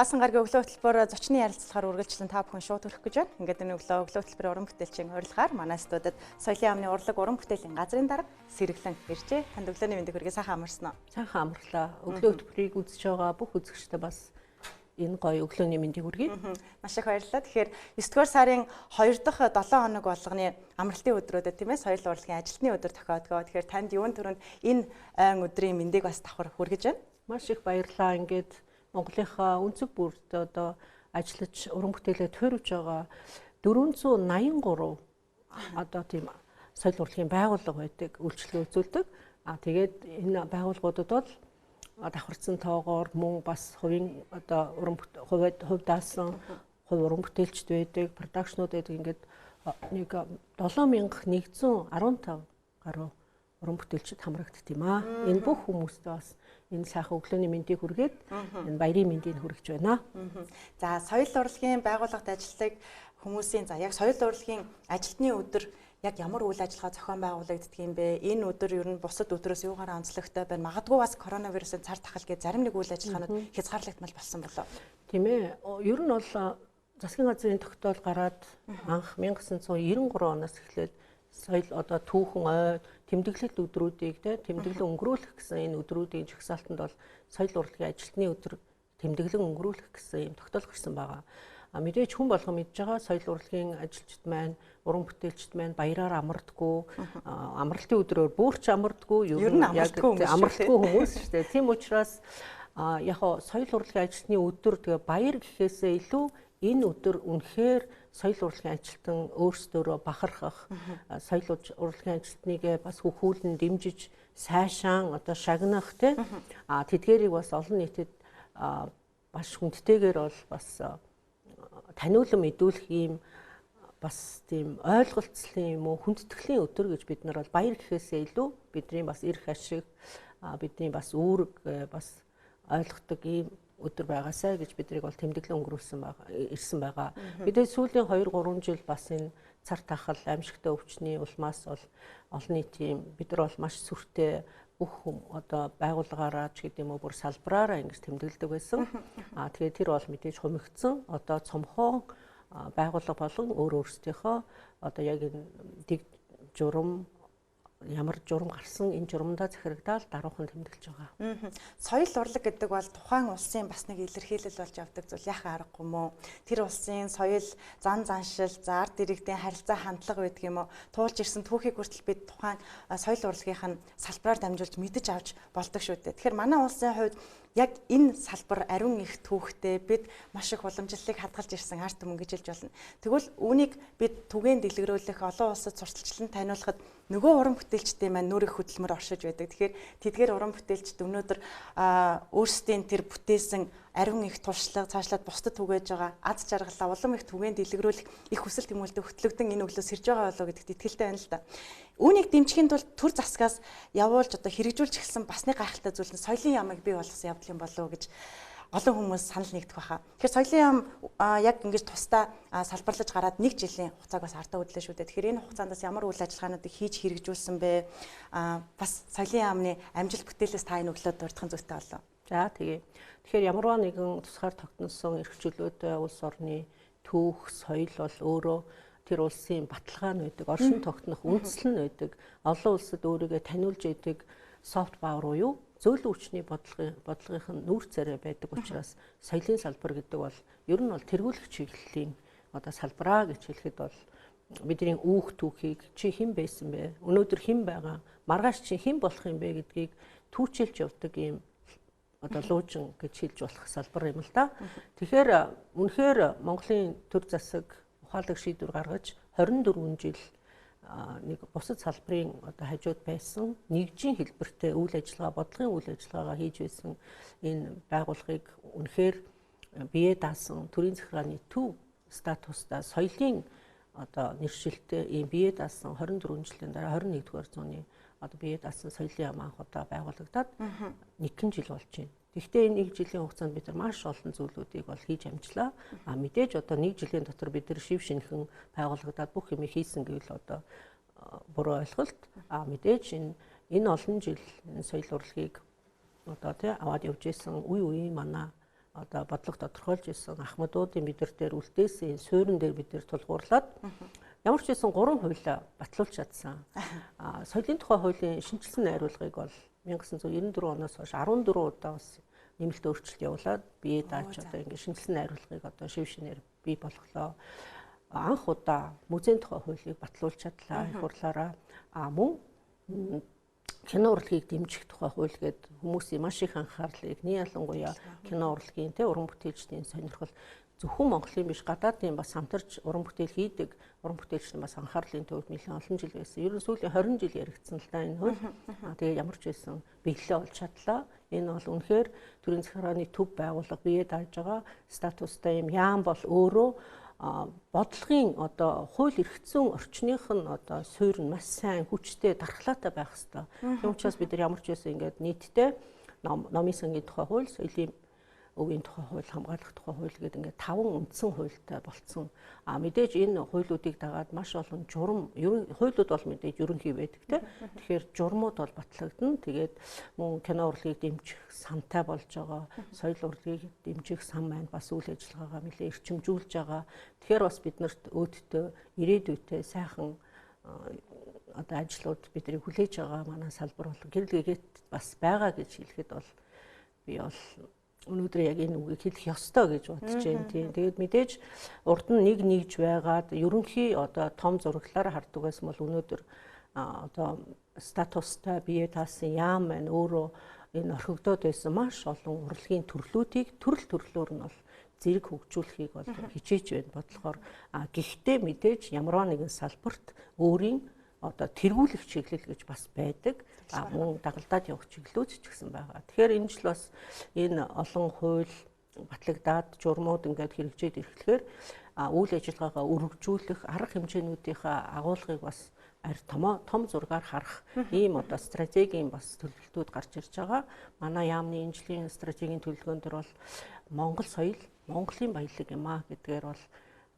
Гаасан гарагийн өглөө хөтөлбөр зочны ярилцлагаар үргэлжлэн та бүхэн шууд хүрэх гэж байна. Ингээд энэ өглөө хөтөлбөрийн уран бүтээлчийн урилгаар манай студид соёлын яамны урлаг уран бүтээлийн газрын дарга Сэргэлэн иржээ. Танд өглөөний мэндийг хүргэе. Сайхан амарсан уу? Сайхан амарлаа. Өглөө хөтөлбөрийг үзэж байгаа бүх үзэгчдэд бас энэ гоё өглөөний мэндийг хүргэе. Маш их баярлалаа. Тэгэхээр 9-р сарын 2 дахь 7 хоног болгоны амралтын өдрүүдэд тийм ээ соёл урлагийн ажилтны өдөр тохиодгоо. Тэгэхээр танд юун төрөнд энэ айн өдрийн мэндийг бас давхар хүргэж байна. Маш их баярлалаа. Ингээд Монголынхаа өнцөг бүрт одоо ажиллаж уран бүтээлээ тойрвж байгаа 483 одоо тийм соёл урлагийн байгууллага байдаг, үйлчлэгээ үзүүлдэг. Тэгээд энэ байгууллагуудад бол давхарцсан тоогоор мөн бас хувийн одоо хувь даасан хувь уран бүтээлчд байдаг, продакшнууд байдаг. Ингээд нэг 7115 гаруй уран бүтээлчд хамрагдт юм аа. Энэ бүх хүмүүстээ бас энэ сайхан өглөөний мэндийг хүргээд энэ баярын мэндийг хүргэж байна. За соёл урлагийн байгууллагад ажилладаг хүмүүсийн яг соёл урлагийн ажилтны өдөр яг ямар үйл ажиллагаа зохион байгуулагддаг юм бэ? Энэ өдөр ер нь бусад өдрөөс юугаар онцлогтой байна? Магадгүй бас коронавирусын цар тахал гэж зарим нэг үйл ажиллагаанууд хязгаарлагдмал болсон болов. Тийм ээ. Ер нь бол засгийн газрын тогтоол гараад анх 1993 оноос эхлээд соёл одоо түүхэн ой тэмдэглэлт өдрүүдийг тэмдэглэн өнгөрүүлэх гэсэн энэ өдрүүдийн жагсаалтанд бол соёл урлагийн ажилтны өдөр тэмдэглэн өнгөрүүлэх гэсэн юм тогтоол гарсан байгаа. Мэдээж хүн болгон мэдж байгаа соёл урлагийн ажилчид маань, уран бүтээлчид маань баяраар амардаггүй, амралтын өдрөөр бөөрч амардаггүй, ер нь яг амралтгүй хүмүүс шүү дээ. Тийм учраас яг соёл урлагийн ажилтны өдөр тэгээ баяр гэхээсээ илүү энэ өдөр үнэхээр соёл урлагийн ажилтан өөрсдөө бахархах, соёл урлагийн ажилтныг бас хөхүүлэн дэмжиж, сайшаан одоо шагнах тэдгээрийг бас олон нийтэд бас хүндтэйгээр бол бас таниулан мэдүүлэх юм бас тийм ойлголцлын юм уу хүндэтгэлийн өдөр гэж бид нар бол баяр гэхээсээ илүү бидний бас эрх ашиг, бидний бас үүрэг бас ойлгодог юм өдөр байгаасаа гэж бидрийг бол тэмдэглэн ирсэн байгаа. Бидний сүүлийн 2-3 жил бас энэ цар тахал аимшигтай өвчний улмаас бол олон нийтийн бид нар бол маш сүртэй бүх одоо байгууллагаараа ч гэдэм үү бүр салбараараа ингэж тэмдэглэдэг байсан. Тэгээд тэр бол мэдээж хумигдсан. Одоо цомхон байгууллага болон өөрсдийнхөө одоо яг энэ дэг журам ямар журам гарсан энэ журамдаа захирагдаал даруухан тэмдэглэж байгаа. Соёл урлаг гэдэг бол тухайн улсын бас нэг илэрхийлэл болж явдаг зүйл яхаа аргагүй мó. Тэр улсын соёл, зан заншил, ард иргэдийн харилцаа хандлага байдаг юм уу? Туулж ирсэн түүхийг хүртэл бид тухайн соёл урлагийнх нь салбараар дамжуулж мэдэж авч болдог шүү дээ. Тэгэхээр манай улсын хувьд яг энэ салбар ариун их түүхтэй бид маш их уламжлалыг хадгалж ирсэн арт түмэн гэж хэлж болно. Тэгвэл үүнийг бид түгээн дэлгэрүүлэх, олон улсад сурталчлан таниулахад нөгөө уран бүтээлчдийн маань нүрийг хөдөлмөр оршиж байдаг. Тэгэхээр тэдгээр уран бүтээлчд өнөөдөр өөрсдийн тэр бүтээсэн ариун их туршлага цаашлаад бусдад түгээж байгаа аз жаргалаа улам их түгээн дэлгэрүүлэх их хүсэл тэмүүлэлтэд хөтлөгдөн энэ өглөө сэрж байгаа болоо гэдэгт итгэлтэй байна л да. Үүнийг дэмжихийн тулд төр засгаас явуулж одоо хэрэгжүүлж эхэлсэн бас нэг гайхалтай зүйл нь соёлын яамыг бий болгосон явдал юм болов гэж олон хүмүүс санал нэгдэх байхаа. Тэгэхээр соёлын яам яг ингэж тусдаа салбарлаж гараад 1 жилийн хугацааг бас ардаа үдлээ шүү дээ. Тэгэхээр энэ хугацаанд ямар үйл ажиллагаануудыг хийж хэрэгжүүлсэн бэ? Бас соёлын яамны амжилт бүтээлээс та энэ өглөө дурдхан зүйтэй болов. За тэгээ. Тэгэхээр ямарваа нэгэн тусгаар тогтносон эрхчлөлөөтэй улс орны түүх, соёл бол өөрөө тэр улсын баталгаа нь байдаг, оршин тогтнох үндэслэл нь байдаг, олон улсад өөрийгөө таниулж идэг софт павер уу зөөлөн хүчний бодлогынх нь нүүр царай байдаг учраас соёлын салбар гэдэг бол ер нь бол тэргүүлэх чиглэлийн одоо салбараа гэж хэлэхэд бол бидний үүх түүхийг чи хэн байсан бэ? Өнөөдөр хэн байгаа? Маргааш чи хэн болох юм бэ гэдгийг түүчилж явдаг юм одоо луужин гэж хэлж болох салбар юм л да. Тэгэхээр үнэхээр Монголын төр засаг ухаалаг шийдвэр гаргаж 24 жил нэг бусад салбарын одоо хажууд байсан нэгжийн хэлбэртэй үйл ажиллагаа, бодлогын үйл ажиллагаагаа хийж байсан энэ байгууллагыг үнэхээр бие даасан төрийн захиргааны төв статустай соёлын одоо нэршилтэй ийм бие даасан 24 жилийн дараа 21-р зууны одоо бие даасан соёлын яам анх удаа байгуулагдаад 1 жил болж байна. Гэхдээ энэ 1 жилийн хугацаанд бид нар маш олон зүйлүүдийг бол хийж амжлаа. Мэдээж одоо 1 жилийн дотор бид нар шив шинхэн байгуулагдаад бүх юм хийсэн гэвэл одоо буруу ойлголт. Мэдээж энэ олон жил энэ соёл урлагийг одоо аваад явж исэн үе үеийн манай одоо бодлого тодорхойлж исэн ахмадуудын бидэр дээр үлдээсэн суурин дээр бид нэр тулгуурлаад ямар ч байсан 3 хуулиа батлуулж чадсан. Соёлын тухай хуулийн шинжилсэн найруулгыг бол 1994 оноос хойш 14 удаа бас нэмэлт өөрчлөлт явуулаад бие дааж одоо ингэ шинжилсэн найруулгыг одоо шив шинээр бий болголоо. Анх удаа музейн тухай хуулийг батлуулж чадлаа их хурлаараа. Мөн кино урлагийг дэмжих тухай хууль гээд хүмүүсийн маш их анхаарлыг нэг ялангуяа кино урлагийн уран бүтээлчдийн сонирхол зөвхөн Монголын биш гадаадын бас хамтарч уран бүтээл хийдэг уран бүтээлчдийн бас анхаарлын төвд нэлээд олон жил байсан. Ер нь сүүлийн 20 жил яригдсан л да энэ хууль. Тэгээ ямар ч байсан биелэлээ олж чадлаа. Энэ бол үнэхээр төрийн захиргааны төв байгууллага бие дааж байгаа статустай юм яам бол өөрөө бодлогын одоо хууль эрх зүйн орчных нь одоо суурь нь маш сайн хүчтэй дархлаатай байх хэрэгтэй. Тийм учраас бид нар ямар ч байсан ингээд нийтдээ номын сангийн тухай хууль, соёлын өвгийн тухай хууль, хамгаалах тухай хууль гэдэг ингээд 5 үндсэн хуультай болцсон. Мэдээж энэ хуулиудыг дагаад маш олон журам, хуулиуд бол мэдээж ерөнхий байдаг тийм. Тэгэхээр журмууд бол батлагдана. Тэгээд мөн кино урлагийг дэмжих сантай болж байгаа, соёл урлагийг дэмжих сан маань бас үйл ажиллагаагаа нэлээд эрчимжүүлж байгаа. Тэгэхээр бас биднэрт өөдтөө ирээдүйтэй сайхан одоо ажлууд бидний хүлээж байгаа манай салбар бол гэрэл гэгээд бас байгаа гэж хэлэхэд бол би бол өнөөдөр яг энэ үгийг хэлэх ёстой гэж бодож байна тийм. Тэгээд мэдээж урд нь нэгж байгаад ерөнхий одоо том зураглалаар хардаг байсан бол өнөөдөр одоо статустай бие таасан яам маань өөрөө энэ орхигдоод байсан маш олон урлагийн төрлүүдийг төрлөөр нь бол зэрэг хөгжүүлэхийг бол хичээж байна бодлохоор гэхдээ мэдээж ямарваа нэгэн салбарт өөрийн одоо тэргүүлэх чиглэл гэж бас байдаг. Мөн дагалдаад явах чиглэлүүд ч гэсэн байгаа. Тэгэхээр энэ жил бас энэ олон хууль батлагдаад журмууд ингээд хэрэгжээд ирэхлээр үйл ажиллагаагаа өргөжүүлэх арга хэмжээнүүдийнхаа агуулгыг бас арь том зургаар харах ийм одоо стратегийн бас төлөвлөлтүүд гарч ирж байгаа. Манай яамны энэ жилийн стратегийн төлөвлөгөөн дээр бол Монгол соёл, Монголын баялаг юм а гэдгээр бол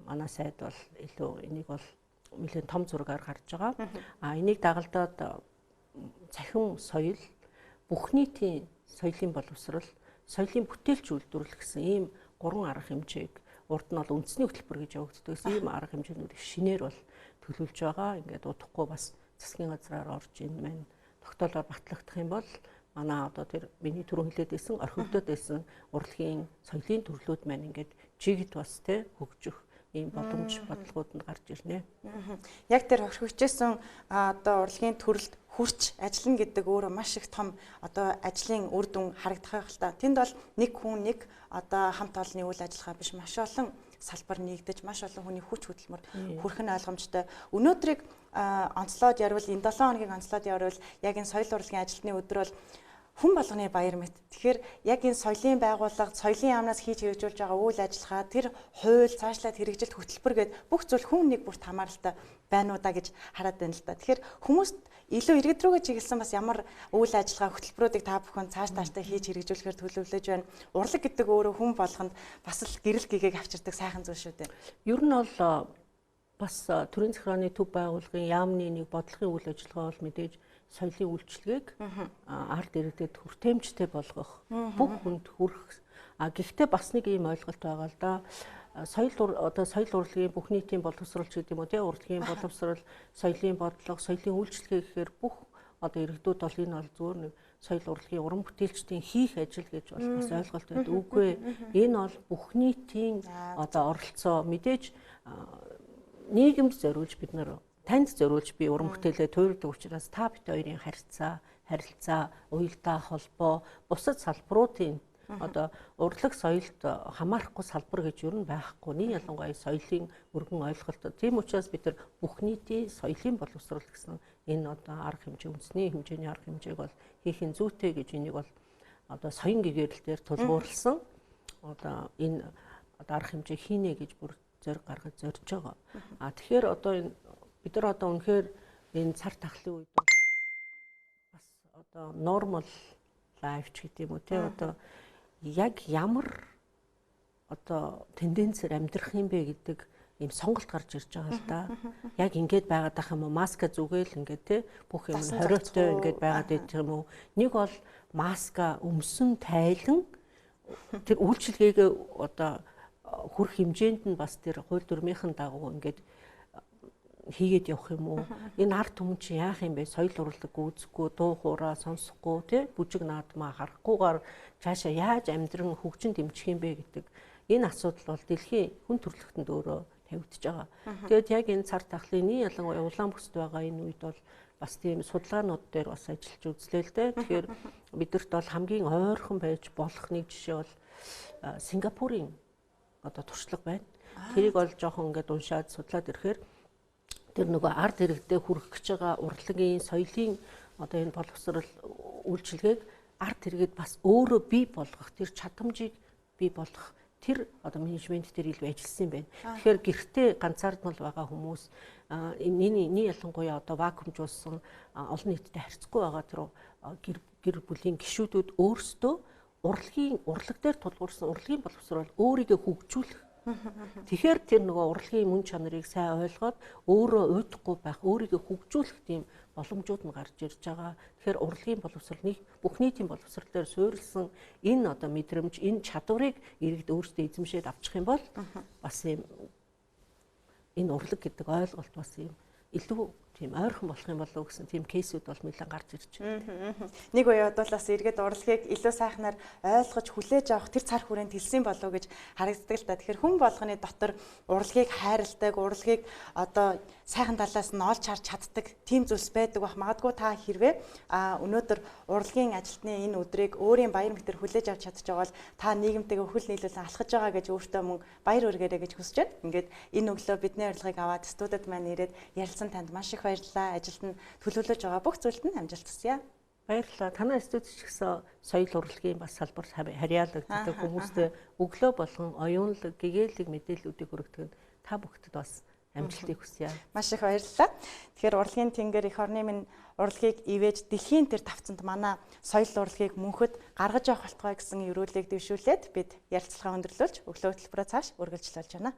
манай сайд бол илүү энийг бол нэлээд том зургаар гарч байгаа. Энийг дагалдаад цахим соёл, бүх нийтийн соёлын боловсрол, соёлын бүтээлч үйлдвэрлэх гэсэн ийм 3 арга хэмжээг урд нь бол үндэсний хөтөлбөр гэж явагддаг. Ийм арга хэмжээнүүдийг шинээр бол төлөвлөж байгаа. Ингээд удахгүй бас засгийн газраар орж ийн маань тогтоолоор батлагдах юм бол манай одоо тэр миний түрүү хэлээд байсан орхигдоод байсан урлагийн соёлын төрлүүд маань ингээд жигд бас хөгжих ийм боломж бодлогууд нь гарч ирнэ. Яг тэр орхигчээсэн одоо урлагийн төрөлд хүрч ажиллана гэдэг өөрөө маш их том одоо ажлын үр дүн харагдах байх л та. Тэнд бол нэг хүн нэг одоо хамт олонны үйл ажиллагаа биш маш олон салбар нэгдэж маш олон хүний хүч хөдөлмөр хүрэх нь ойлгомжтой. Өнөөдрийг онцлоод ярил энэ 7 хоногийг онцлоод ярил яг энэ соёл урлагийн ажилтны өдөр бол хүн болгоны баяр мэт. Тэгэхээр яг энэ соёлын байгууллага, соёлын яамнаас хийж хэрэгжүүлж байгаа үйл ажиллагаа, тэр хууль, цаашлаад хэрэгжилт хөтөлбөр гээд бүх зүйл хүн нэг бүрт хамааралтай байна уу да гэж хараад байна л да. Тэгэхээр хүмүүст илүү иргэд рүүгээ чиглэсэн бас ямар үйл ажиллагаа хөтөлбөрүүдийг та бүхэн цаашдаа хийж хэрэгжүүлэхээр төлөвлөж байна. Урлаг гэдэг өөрөө хүн болгонд бас л гэрэл гэгээг авчирдаг сайхан зүйл шүү дээ. Ер нь бол бас төрийн захиргааны төв байгууллагын яамны нэг бодлогын үйл ажиллагаа бол мэдээж соёлын үйлчлэгийг ард иргэдэд хүртээмжтэй болгох, бүх хүнд хүрэх. Гэхдээ бас нэг ийм ойлголт байгаа л да. Соёл урлагийн бүх нийтийн боловсролч гэдэг юм уу тийм урлагийн боловсрол, соёлын бодлого, соёлын үйлчлэгээ гэхээр бүх одоо иргэдүүд бол энэ бол зөвхөн нэг соёл урлагийн уран бүтээлчдийн хийх ажил гэж бол бас ойлголт байдаг. Үгүй энэ бол бүх нийтийн одоо оролцоо мэдээж нийгэмд зориулж бид нар танд зориулж би уран бүтээлээ туйрдаг учраас та бит хоёрын харилцаа, уялдаа холбоо, бусад салбаруудын одоо урлаг соёлд хамаарахгүй салбар гэж юу н байхгүй. Нэг ялангуяа соёлын өргөн ойлголт. Тийм учраас бид нар бүх нийтийн соёлын боловсрол гэсэн энэ одоо арга хэмжээ, үндэсний хэмжээний арга хэмжээг бол хийх нь зүйтэй гэж энийг бол одоо соён гэгэрэлтээр тулгуурласан одоо энэ одоо арга хэмжээ хийнэ гэж бүр зориг гаргаж зорж байгаа. Тэгэхээр одоо энэ бид нар одоо үнэхээр энэ цар тахлын үед бас одоо нормал лайф ч гэдэг юм уу те одоо яг ямар одоо тенденцээр амьдрах юм бэ гэдэг ийм сонголт гарч ирж байгаа л да. Яг ингэж байгаад ах юм уу маска зүгээл ингээд те бүх юм хориотой ингээд байгаад идэх юм уу. Нэг бол маска өмсөн тайлан тэр үйлчилгээг одоо хүрх хэмжээнд нь бас тэр хууль дүрмийнхэн дагуу ингээд хийгээд явах юм уу? Энэ ард түмэн чи яах юм бэ? Соёл урлаг гүйцэхгүй, дуу хоороо сонсохгүй, тий бүжиг наадмаа харахгүйгээр цаашаа яаж амьдран хөгжин дэмжих юм бэ гэдэг энэ асуудал бол дэлхийн хүн төрөлхтөнд өөрөө тавигдж байгаа. Тэгээд яг энэ цар тахлын ялангуяа Улаанбүрсд байгаа энэ үед бол бас тийм судалгаанууд дээр бас ажиллаж үзлээ л дээ. Тэгэхээр бидэрт бол хамгийн ойрхон байж болох нэг жишээ бол Сингапурын одоо туршлага байна. Тэрийг бол жоохон ингээд уншаад судлаад ирэхээр тэр нөгөө ард иргэдэд хүрэх гэж байгаа урлагийн соёлын одоо энэ боловсрал үйлчилгээг ард иргэд бас өөрөө бий болгох тэр чадамжийг бий болгох тэр одоо менежмент дээр илүү ажилласан юм байна. Тэгэхээр гэртээ ганцаардмал байгаа хүмүүс энэ ялангуяа одоо вакуумжуулсан олон нийтэд харьцахгүй байгаа тэр гэр бүлийн гишүүдүүд өөрсдөө урлаг дээр тулгуурсан урлагийн боловсрол өөрийгөө хөгжүүлэх. Тэгэхээр тэр нөгөө урлагийн мөн чанарыг сайн ойлгоод өөрөө уйдахгүй байх, өөрийгөө хөгжүүлэх тийм боломжууд нь гарч ирж байгаа. Тэгэхээр урлагийн боловсрол бүх нийтийн боловсрол дээр суурилсан энэ одоо мэдрэмж, энэ чадварыг иргэд өөрсдөө эзэмшээд авчих юм бол бас юм энэ урлаг гэдэг ойлголт бас юм илүү тийм ойрхон болох юм болов уу гэсэн тийм кейсүүд бол нэлээд гарч ирж байна. Нэг үеуд бол бас эргээд урлагийг илүү сайхнаар ойлгож хүлээж авах тэр цар хүрээнд хэлсэн болов уу гэж харагддаг л та. Тэгэхээр хүн болгоны дотор урлагийг хайрладаг, урлагийг одоо сайхан талаас нь олж харж чаддаг тийм зүйлс байдаг бах. Магадгүй та хэрвээ өнөөдөр урлагийн ажилтны энэ өдрийг өөрийн баяр мэтэр хүлээж авч чадчих байгаа бол та нийгэмтэйгээ өхөл нийлүүлэн алхаж байгаа гэж өөртөө мөн баяр үргээрэй гэж хүсэж байна. Ингээд энэ өглөө бидний урилгыг аваад студид маань ирээд ярилцсан танд маш их баярлалаа. Ажилд нь төлөвлөж байгаа бүх зүйлд нь амжилт хүсье. Баярлалаа. Танай студид ч гэсэн соёл урлагийн бас салбар харьяалагддаг хүмүүстээ өглөө болгон оюунлаг, гэгээлэг мэдээллүүдийг хүргэдэг нь та бүхэнд бас амжилтыг хүсье. Маш их баярлалаа. Тэгэхээр урлагийн тэнгэр эх орны минь урлагийг ивэж дэлхийн тэр тавцанд манай соёл урлагийг мөнхөд гаргаж явах болтугай гэсэн өрөөлийг дэвшүүлээд бид ярилцлагаа өндөрлүүлж өглөө хөтөлбөрөө цааш үргэлжлүүлж байна.